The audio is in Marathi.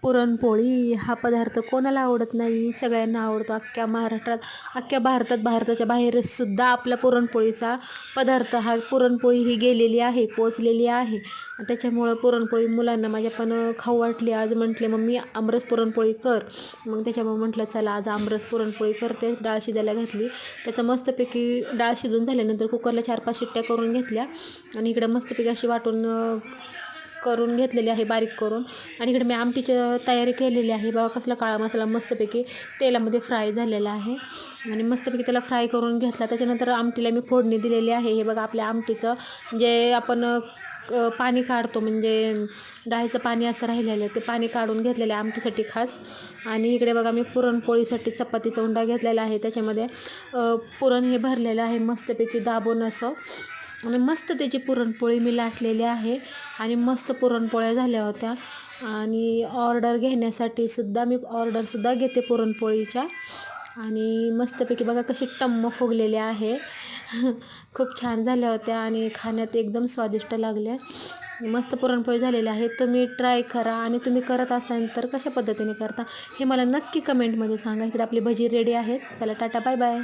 पुरणपोळी हा पदार्थ कोणाला आवडत नाही, सगळ्यांना आवडतो. अख्ख्या महाराष्ट्रात, अख्ख्या भारतात, भारताच्या बाहेर सुद्धा आपला पुरणपोळीचा पदार्थ हा पुरणपोळी ही गेलेली आहे, पोचलेली आहे. त्याच्यामुळं पुरणपोळी मुलांना माझ्या पण खाऊ वाटली. आज म्हटले मम्मी आमरस पुरणपोळी कर. मग त्याच्यामुळे म्हटलं चला आज आमरस पुरणपोळी करते. डाळ शिजायला घातली. त्याचं मस्तपैकी डाळ शिजून झाल्यानंतर कुकरला 4-5 शिट्ट्या करून घेतल्या आणि इकडं मस्तपैकी अशी वाटून करून घेतलेली आहे बारीक करून. आणि इकडे मी आमटीची तयारी केलेली आहे. बघा कसला काळा मसाला मस्तपैकी तेलामध्ये फ्राय झालेला आहे आणि मस्तपैकी त्याला फ्राय करून घेतला. त्याच्यानंतर आमटीला मी फोडणी दिलेली आहे. हे बघा आपल्या आमटीचं जे आपण पाणी काढतो, म्हणजे डाळीचं पाणी असं राहिलेलं ते पाणी काढून घेतलेलं आहे आमटीसाठी खास. आणि इकडे बघा मी पुरणपोळीसाठी चपातीचा उंडा घेतलेला आहे. त्याच्यामध्ये पुरण हे भरलेलं आहे मस्तपैकी दाबून असं. आणि मस्त त्याची पुरणपोळी मी लाटलेली आहे आणि मस्त पुरणपोळ्या झाल्या होत्या. आणि ऑर्डर घेण्यासाठी सुद्धा मी ऑर्डरसुद्धा घेते पुरणपोळीच्या. आणि मस्तपैकी बघा कशी टम्म फुगलेली आहे. खूप छान झाल्या होत्या आणि खाण्यात एकदम स्वादिष्ट लागल्या. मस्त पुरणपोळी झालेली आहे. तुम्ही ट्राय करा आणि तुम्ही करत असाल तर कशा पद्धतीने करता हे मला नक्की कमेंटमध्ये सांगा. इकडे आपली भजी रेडी आहेत. चला टाटा बाय बाय.